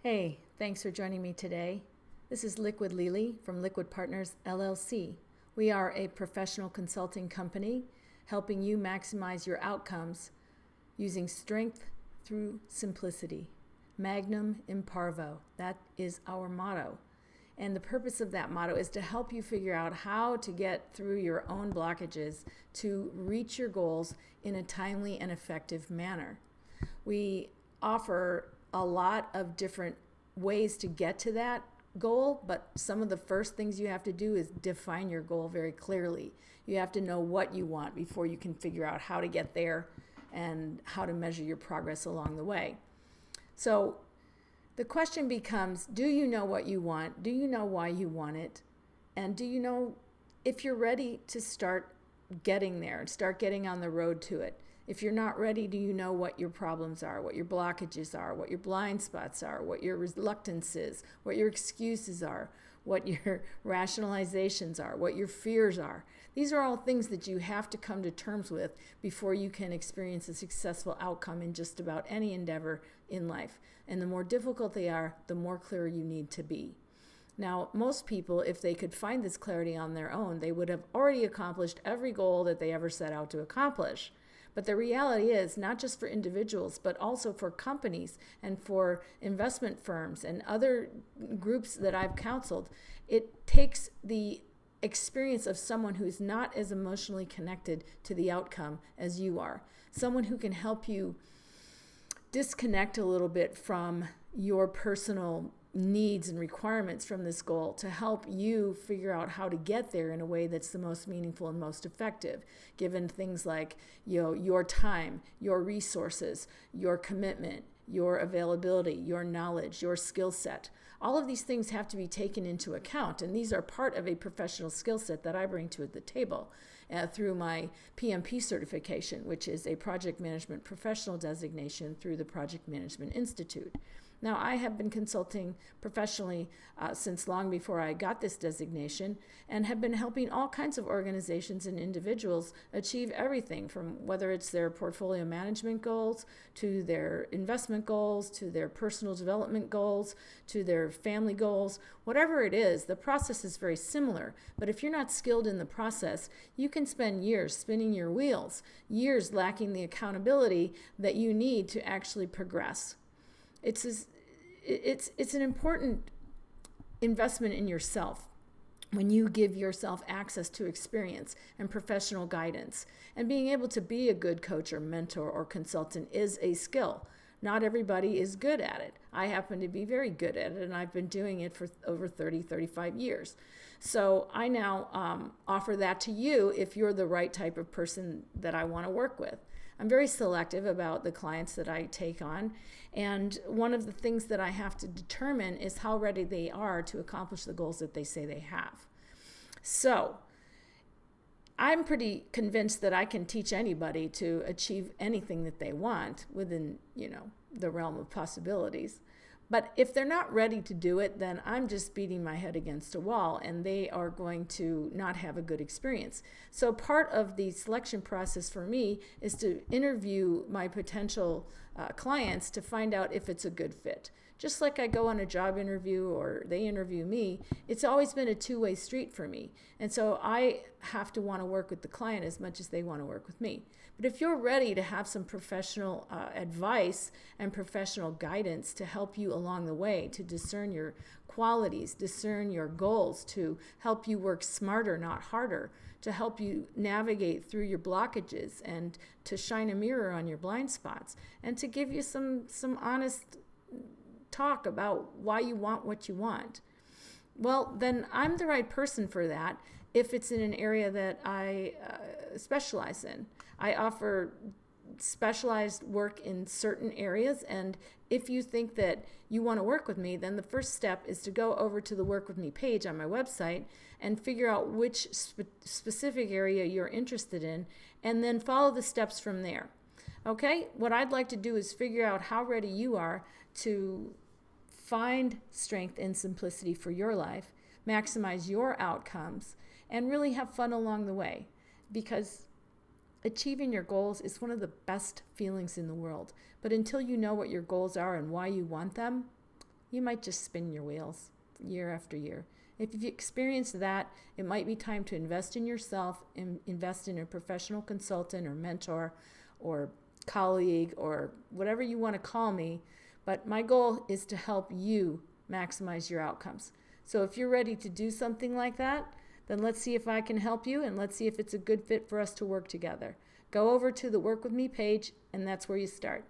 Hey, thanks for joining me today. This is Liquid Lily from Liquid Partners LLC. We are a professional consulting company helping you maximize your outcomes using strength through simplicity. Magnum in parvo. That is our motto. And the purpose of that motto is to help you figure out how to get through your own blockages to reach your goals in a timely and effective manner. We offer a lot of different ways to get to that goal, but some of the first things you have to do is define your goal very clearly. You have to know what you want before you can figure out how to get there and how to measure your progress along the way. So the question becomes, do you know what you want? Do you know why you want it? And do you know if you're ready to start getting there and start getting on the road to it? If you're not ready, do you know what your problems are, what your blockages are, what your blind spots are, what your reluctance is, what your excuses are, what your rationalizations are, what your fears are? These are all things that you have to come to terms with before you can experience a successful outcome in just about any endeavor in life. And the more difficult they are, the more clear you need to be. Now, most people, if they could find this clarity on their own, they would have already accomplished every goal that they ever set out to accomplish. But the reality is, not just for individuals, but also for companies and for investment firms and other groups that I've counseled, it takes the experience of someone who's not as emotionally connected to the outcome as you are. Someone who can help you disconnect a little bit from your personal needs and requirements from this goal to help you figure out how to get there in a way that's the most meaningful and most effective, given things like your time, your resources, your commitment, your availability, your knowledge, your skill set. All of these things have to be taken into account, and these are part of a professional skill set that I bring to the table through my PMP certification, which is a project management professional designation through the Project Management Institute. Now, I have been consulting professionally since long before I got this designation and have been helping all kinds of organizations and individuals achieve everything from whether it's their portfolio management goals to their investment goals to their personal development goals to their family goals. Whatever it is, the process is very similar. But if you're not skilled in the process, you can spend years spinning your wheels, years lacking the accountability that you need to actually progress. It's an important investment in yourself when you give yourself access to experience and professional guidance. And being able to be a good coach or mentor or consultant is a skill. Not everybody is good at it. I happen to be very good at it, and I've been doing it for over 30, 35 years. So I now offer that to you if you're the right type of person that I want to work with. I'm very selective about the clients that I take on, and one of the things that I have to determine is how ready they are to accomplish the goals that they say they have. So I'm pretty convinced that I can teach anybody to achieve anything that they want within, the realm of possibilities. But if they're not ready to do it, then I'm just beating my head against a wall, and they are going to not have a good experience. So part of the selection process for me is to interview my potential clients to find out if it's a good fit. Just like I go on a job interview or they interview me, it's always been a two-way street for me. And so I have to want to work with the client as much as they want to work with me. But if you're ready to have some professional advice and professional guidance to help you along the way, to discern your qualities, discern your goals, to help you work smarter, not harder, to help you navigate through your blockages and to shine a mirror on your blind spots, and to give you some honest talk about why you want what you want, well, then I'm the right person for that if it's in an area that I specialize in. I offer specialized work in certain areas, and if you think that you want to work with me, then the first step is to go over to the Work With Me page on my website and figure out which specific area you're interested in, and then follow the steps from there. Okay? What I'd like to do is figure out how ready you are to find strength and simplicity for your life, maximize your outcomes, and really have fun along the way. Because achieving your goals is one of the best feelings in the world. But until you know what your goals are and why you want them, you might just spin your wheels year after year. If you've experienced that, it might be time to invest in yourself and invest in a professional consultant or mentor or colleague or whatever you want to call me. But my goal is to help you maximize your outcomes. So if you're ready to do something like that, then let's see if I can help you, and let's see if it's a good fit for us to work together. Go over to the Work With Me page, and that's where you start.